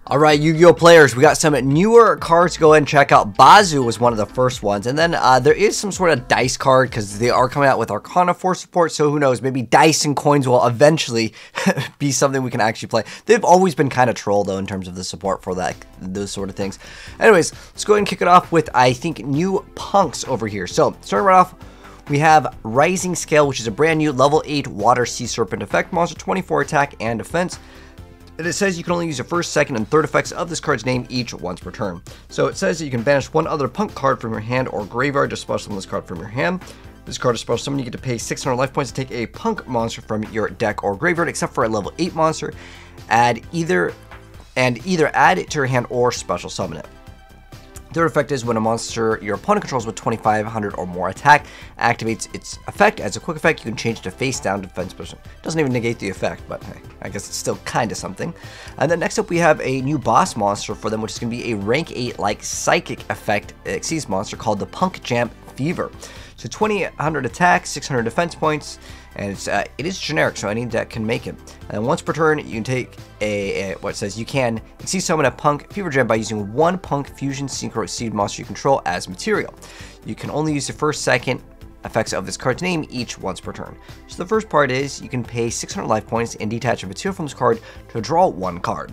Alright, Yu-Gi-Oh players, we got some newer cards to go ahead and check out. Bazu was one of the first ones, and then there is some sort of dice card because they are coming out with Arcana 4 support, so who knows, maybe dice and coins will eventually be something we can actually play. They've always been kind of troll though in terms of the support for those sort of things. Anyways, let's go ahead and kick it off with, I think, new punks over here. So, starting right off, we have Rising Scale, which is a brand new level 8 Water Sea Serpent effect monster, 24 attack and defense. And it says you can only use the first, second, and third effects of this card's name each once per turn. So it says that you can banish one other punk card from your hand or graveyard to special summon this card from your hand. This card is special summon. You get to pay 600 life points to take a punk monster from your deck or graveyard, except for a level 8 monster. Either add it to your hand or special summon it. Third effect is when a monster your opponent controls with 2500 or more attack activates its effect. As a quick effect, you can change to face down defense position. Doesn't even negate the effect, but hey, I guess it's still kind of something. And then next up, we have a new boss monster for them, which is going to be a rank 8 like psychic effect Xyz monster called the Punk Jam Fever. So 2800 attack, 600 defense points, and it is generic, so any deck can make it. And once per turn, you can take what says you can Xyz summon a Punk Fever Gem by using one Punk Fusion Synchro Seed monster you control as material. You can only use the first, second effects of this card's name each once per turn. So the first part is you can pay 600 life points and detach a material from this card to draw one card.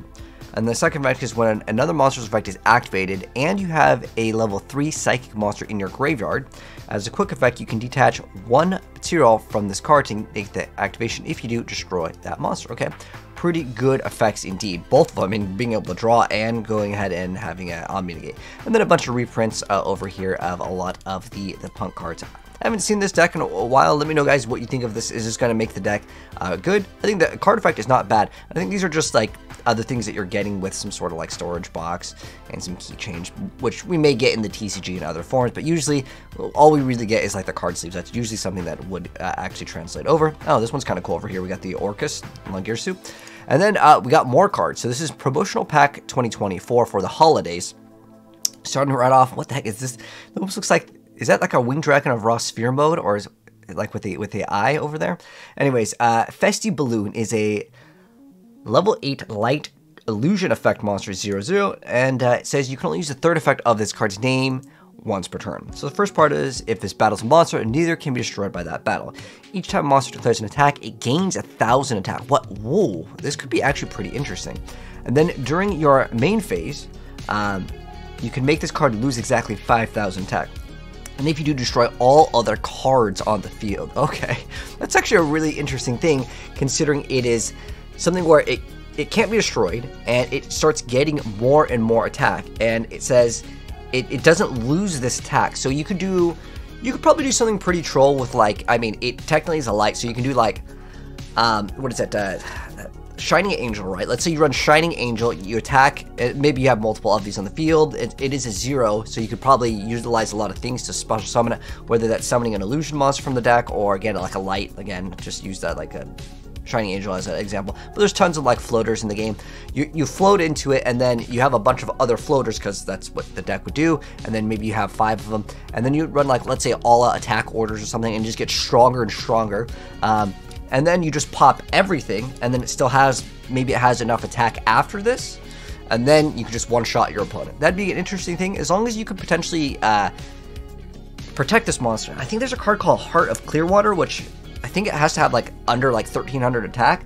And the second effect is when another monster's effect is activated and you have a level 3 psychic monster in your graveyard. As a quick effect, you can detach one material from this card to make the activation. If you do, destroy that monster. Okay, pretty good effects indeed. Both of them in being able to draw and going ahead and having an on-mitigate. And then a bunch of reprints over here of a lot of the punk cards. I haven't seen this deck in a while. Let me know, guys, what you think of this. Is this going to make the deck good? I think the card effect is not bad. I think these are just like other things that you're getting with some sort of like storage box and some key change, which we may get in the TCG and other forms, but usually all we really get is like the card sleeves. That's usually something that would actually translate over. Oh, this one's kind of cool over here. We got the Orcus Langirsu. And then we got more cards. So this is Promotional Pack 2024 for the holidays. Starting right off, what the heck is this? It almost looks like, is that like a Winged Dragon of Raw Sphere mode, or is it like with the eye over there? Anyways, Festy Balloon is a level 8 light illusion effect monster 0/0, and it says you can only use the third effect of this card's name once per turn. So the first part is if this battles a monster, neither can be destroyed by that battle. Each time a monster declares an attack, it gains 1000 attack. What? Whoa, this could be actually pretty interesting. And then during your main phase, you can make this card lose exactly 5000 attack. And if you do, destroy all other cards on the field. Okay, that's actually a really interesting thing, considering it is something where it can't be destroyed, and it starts getting more and more attack. And it says it doesn't lose this attack. So you could probably do something pretty troll with, like, I mean, it technically is a light, so you can do like, what is that? Shining Angel, right? Let's say you run Shining Angel, you attack, maybe you have multiple of these on the field, it is a 0, so you could probably utilize a lot of things to special summon it, whether that's summoning an illusion monster from the deck, or again, like a light, again, just use that like a Shining Angel as an example. But there's tons of like floaters in the game. You float into it, and then you have a bunch of other floaters, because that's what the deck would do, and then maybe you have 5 of them, and then you run like, let's say, all attack orders or something, and just get stronger and stronger. And then you just pop everything, and then it still has, maybe it has enough attack after this, and then you can just one-shot your opponent. That'd be an interesting thing, as long as you could potentially protect this monster. I think there's a card called Heart of Clearwater, which I think it has to have like under like 1300 attack,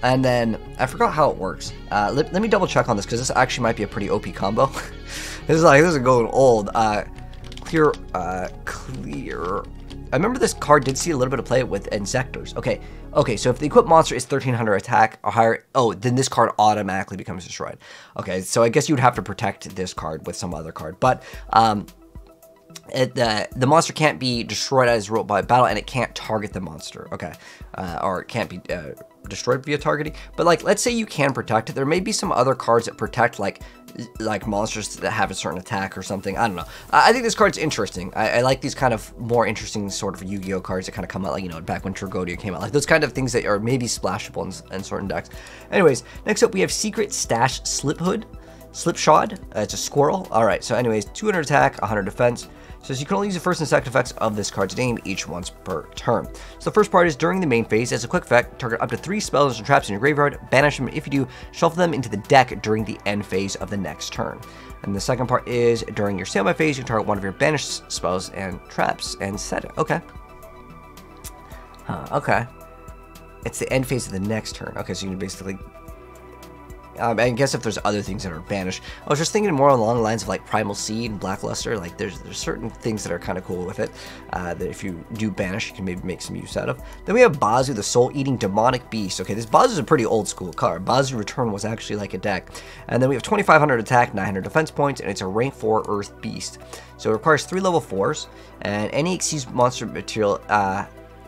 and then I forgot how it works. Let me double check on this, because this actually might be a pretty OP combo. This is going old. Clear. I remember this card did see a little bit of play with Insectors. Okay, so if the equipped monster is 1300 attack or higher, then this card automatically becomes destroyed. Okay, so I guess you'd have to protect this card with some other card, but the monster can't be destroyed as rolled by battle, and it can't target the monster. Okay, or it can't be destroyed via targeting. But like, let's say you can protect it. There may be some other cards that protect like monsters that have a certain attack or something. I don't know. I think this card's interesting. I like these kind of more interesting sort of Yu-Gi-Oh cards that kind of come out, like, you know, back when Tragodia came out, like those kind of things that are maybe splashable in certain decks. Anyways, next up we have Secret Stash Slipshod. It's a squirrel. All right. So anyways, 200 attack, 100 defense. So you can only use the first and second effects of this card's name each once per turn. So the first part is during the main phase. As a quick effect, target up to 3 spells and traps in your graveyard, banish them. If you do, shuffle them into the deck during the end phase of the next turn. And the second part is during your standby phase, you can target one of your banished spells and traps and set it. Okay. Okay. It's the end phase of the next turn. Okay, so you can basically... I guess if there's other things that are banished. I was just thinking more along the lines of like Primal Seed and Blackluster. Like there's certain things that are kind of cool with it that if you do banish, you can maybe make some use out of. Then we have Bazu, the Soul-Eating Demonic Beast. Okay, this Bazu is a pretty old school card. Bazu Return was actually like a deck. And then we have 2,500 attack, 900 defense points, and it's a rank 4 Earth Beast. So it requires 3 level 4s, and any Xyz monster material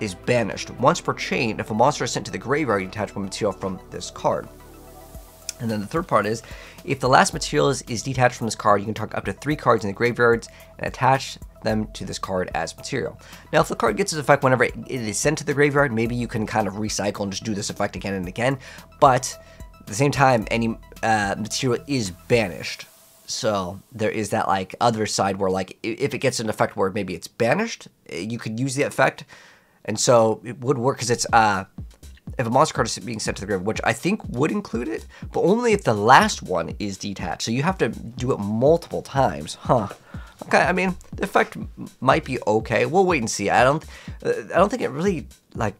is banished. Once per chain, if a monster is sent to the graveyard, you attach one material from this card. And then the third part is, if the last material is detached from this card, you can target up to 3 cards in the graveyards and attach them to this card as material. Now, if the card gets its effect whenever it is sent to the graveyard, maybe you can kind of recycle and just do this effect again and again. But at the same time, any material is banished. So there is that like other side where like if it gets an effect where maybe it's banished, you could use the effect. And so it would work because it's... if a monster card is being sent to the graveyard, which I think would include it, but only if the last one is detached. So you have to do it multiple times. Huh. Okay, I mean, the effect might be okay. We'll wait and see. I don't think it really, like,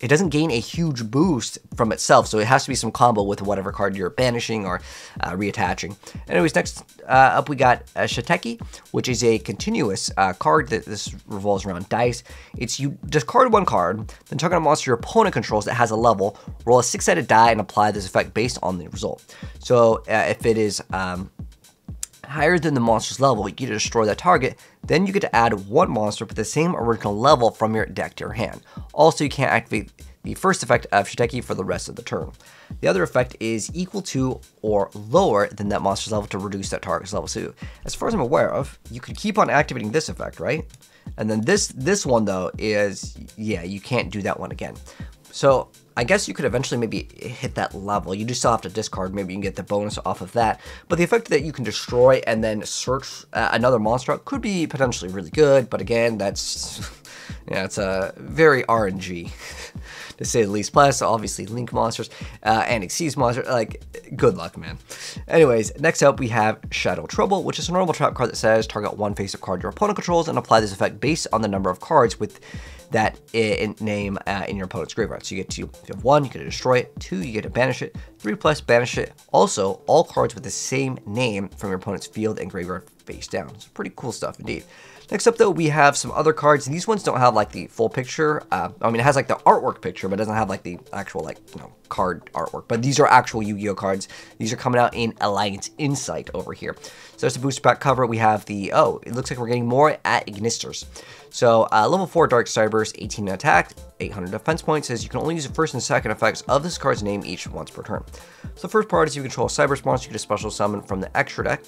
it doesn't gain a huge boost from itself, so it has to be some combo with whatever card you're banishing or reattaching. Anyways, next up we got Shiteki, which is a continuous card that this revolves around dice. It's you discard 1 card, then target a monster your opponent controls that has a level, roll a 6-sided die, and apply this effect based on the result. So if it is higher than the monster's level, you get to destroy that target. Then you get to add 1 monster with the same original level from your deck to your hand. Also, you can't activate the first effect of Shiteki for the rest of the turn. The other effect is equal to or lower than that monster's level to reduce that target's level. So, as far as I'm aware of, you could keep on activating this effect, right? And then this one, though, is, yeah, you can't do that one again. So, I guess you could eventually maybe hit that level. You do still have to discard. Maybe you can get the bonus off of that. But the effect that you can destroy and then search another monster could be potentially really good. But again, that's, yeah, it's a very RNG, to say the least. Plus, obviously, Link monsters and Xyz monsters. Like, good luck, man. Anyways, next up we have Shadow Trouble, which is a normal trap card that says target 1 face-up card your opponent controls and apply this effect based on the number of cards with that name in your opponent's graveyard. So you get to, if you have 1, you get to destroy it. 2, you get to banish it. 3 plus, banish it. Also, all cards with the same name from your opponent's field and graveyard face down. It's pretty cool stuff indeed. Next up, though, we have some other cards. These ones don't have like the full picture. I mean, it has like the artwork picture, but it doesn't have like the actual like, you know, card artwork. But these are actual Yu-Gi-Oh cards. These are coming out in Alliance Insight over here. So there's the booster pack cover. We have the, oh, it looks like we're getting more Azneyes. So level 4 Dark Cybers, 18 attack, 800 defense points. Says you can only use the first and second effects of this card's name each once per turn. So the first part is you control a Cybers monster, you get a special summon from the extra deck.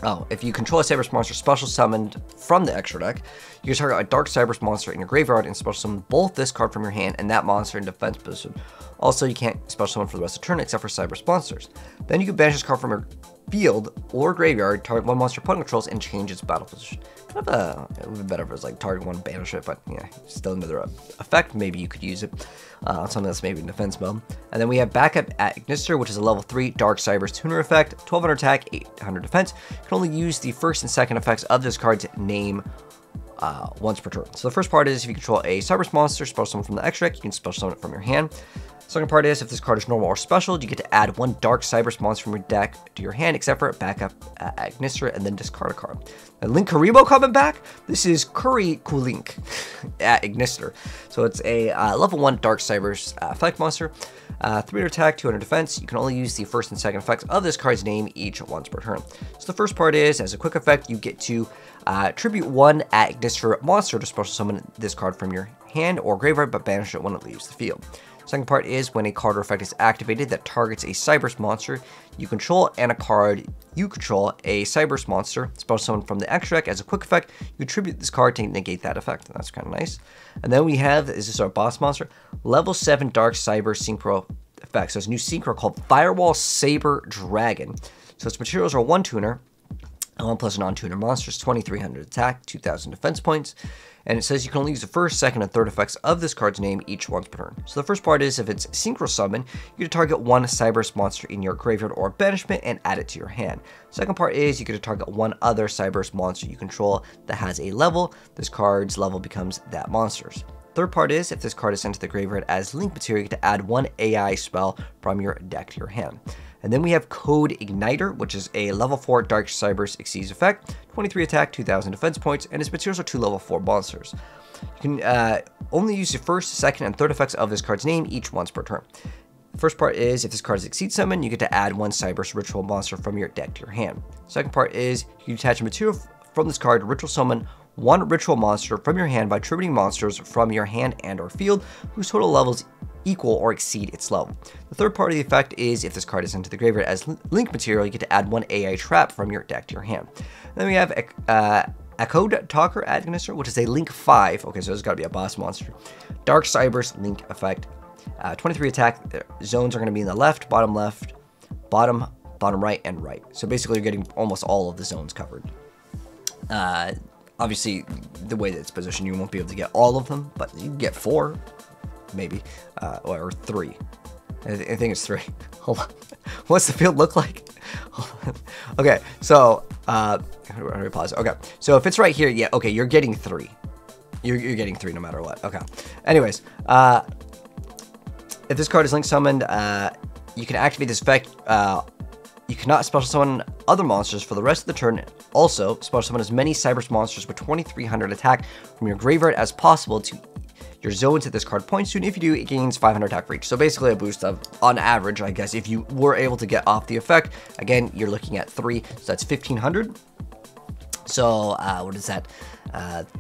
Oh, if you control a Cybers monster special summoned from the extra deck, you can target a Dark Cybers monster in your graveyard and special summon both this card from your hand and that monster in defense position. Also, you can't special summon for the rest of the turn except for Cybers monsters. Then you can banish this card from your field or graveyard, target 1 monster opponent controls, and change its battle position. Kind of it would be better if it was like target 1, banish it, but yeah, still another effect. Maybe you could use it on something that's maybe in defense mode. And then we have backup Azneyes, which is a level 3 Dark Cybers tuner effect, 1200 attack, 800 defense. You can only use the first and second effects of this card's name once per turn. So the first part is if you control a Cybers monster, special summon from the extra deck, you can special summon it from your hand. Second part is if this card is normal or special, you get to add 1 Dark Cybers monster from your deck to your hand, except for backup Azneyes, and then discard a card. And Link Karibo coming back. This is Curry Kulink Azneyes. So it's a level 1 Dark Cybers effect monster. 300 attack, 200 defense. You can only use the first and second effects of this card's name each once per turn. So the first part is, as a quick effect, you get to tribute 1 Azneyes monster to special summon this card from your hand or graveyard, but banish it when it leaves the field. Second part is when a card or effect is activated that targets a Cybers monster you control and a card you control, a Cybers monster, special summon from the extra deck. As a quick effect, you attribute this card to negate that effect. That's kind of nice. And then we have, is this our boss monster? Level 7 Dark Cybers Synchro effect. So it's a new synchro called Firewall Saber Dragon. So its materials are 1 tuner, 1 plus a non-tuner monster is 2300 attack, 2000 defense points. And it says you can only use the first, second, and third effects of this card's name each once per turn. So the first part is if it's synchro summon, you get to target one Cyberse monster in your graveyard or banishment and add it to your hand. Second part is you get to target one other Cyberse monster you control that has a level. This card's level becomes that monster's. Third part is if this card is sent to the graveyard as link material, you get to add one AI spell from your deck to your hand. And then we have Code Igniter, which is a level 4 Dark Cyberse Exceeds effect, 23 attack, 2000 defense points, and its materials are 2 level 4 monsters. You can only use the first, second, and third effects of this card's name each once per turn. First part is if this card is Exceed Summon, you get to add one Cyberse Ritual monster from your deck to your hand. Second part is you attach a material from this card, Ritual Summon one Ritual monster from your hand by tributing monsters from your hand and or field whose total levels equal or exceed its level. The third part of the effect is if this card is sent to the graveyard as link material, you get to add one AI trap from your deck to your hand. Then we have Echoed Talker Administrator, which is a link 5. Okay, so there's got to be a boss monster. Dark Cyberse link effect. 23 attack. Zones are going to be in the left, bottom, bottom right, and right. So basically, you're getting almost all of the zones covered. Obviously, the way that it's positioned, you won't be able to get all of them, but you can get 4. Maybe, or 3. I think it's 3. Hold on. What's the field look like? Okay, so, how do I pause? Okay, so if it's right here, yeah, okay, you're getting 3. You're getting 3 no matter what. Okay. Anyways, if this card is link summoned, you can activate this effect. You cannot special summon other monsters for the rest of the turn. Also, special summon as many Cyberse monsters with 2300 attack from your graveyard as possible to your zones that this card points to, and if you do, it gains 500 attack for each. So basically a boost of, on average, I guess, if you were able to get off the effect, again, you're looking at 3, so that's 1500. So, what is that?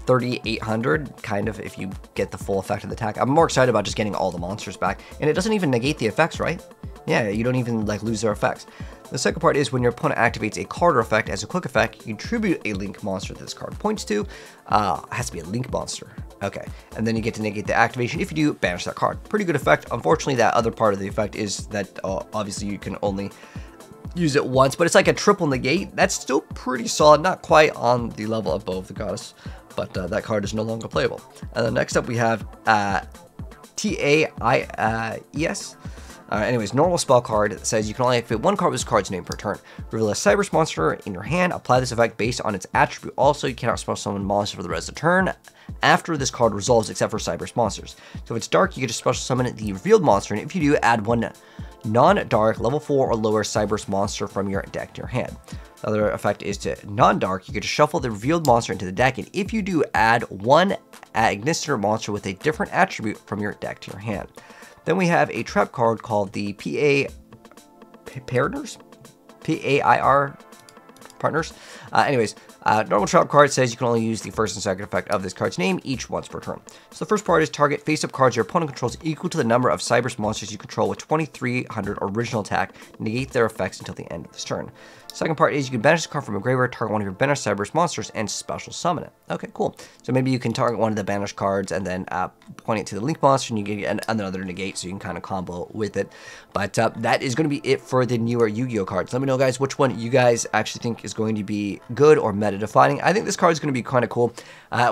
3,800, kind of, if you get the full effect of the attack. I'm more excited about just getting all the monsters back, and it doesn't even negate the effects, right? Yeah, you don't even, like, lose their effects. The second part is when your opponent activates a card or effect as a quick effect, you tribute a link monster that this card points to. It has to be a link monster. Okay, and then you get to negate the activation. If you do, banish that card. Pretty good effect. Unfortunately, that other part of the effect is that obviously you can only use it once, but it's like a triple negate. That's still pretty solid, not quite on the level of Bow of the Goddess, but that card is no longer playable. And then next up we have AznEyes. Anyways, normal spell card that says you can only activate one card with this card's name per turn. Reveal a Cyberse monster in your hand. Apply this effect based on its attribute. Also, you cannot special summon monster for the rest of the turn after this card resolves, except for Cyberse monsters. So if it's dark, you get to special summon the revealed monster, and if you do, add one non-dark level 4 or lower Cyberse monster from your deck to your hand. The other effect is to non-dark. You get to shuffle the revealed monster into the deck, and if you do, add one Ignister monster with a different attribute from your deck to your hand. Then we have a trap card called the PAIR Partners. Normal trap card says you can only use the first and second effect of this card's name each once per turn. So the first part is target face-up cards your opponent controls equal to the number of Cyberse monsters you control with 2300 original attack. Negate their effects until the end of this turn. Second part is you can banish a card from a graveyard, target one of your banished Cyberse monsters, and special summon it. Okay, cool. So maybe you can target one of the banished cards and then point it to the link monster, and you get another negate, so you can kind of combo with it. But that is going to be it for the newer Yu-Gi-Oh cards. Let me know, guys, which one you guys actually think is going to be good or meta-defining. I think this card is going to be kind of cool.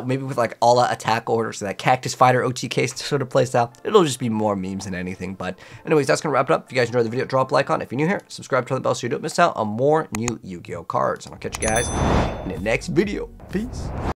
Maybe with like all attack orders, so that Cactus Fighter OTK sort of playstyle. It'll just be more memes than anything. But anyways, that's going to wrap it up. If you guys enjoyed the video, drop a like on it. If you're new here, subscribe, turn the bell so you don't miss out on more new Yu-Gi-Oh cards. And I'll catch you guys in the next video. Peace.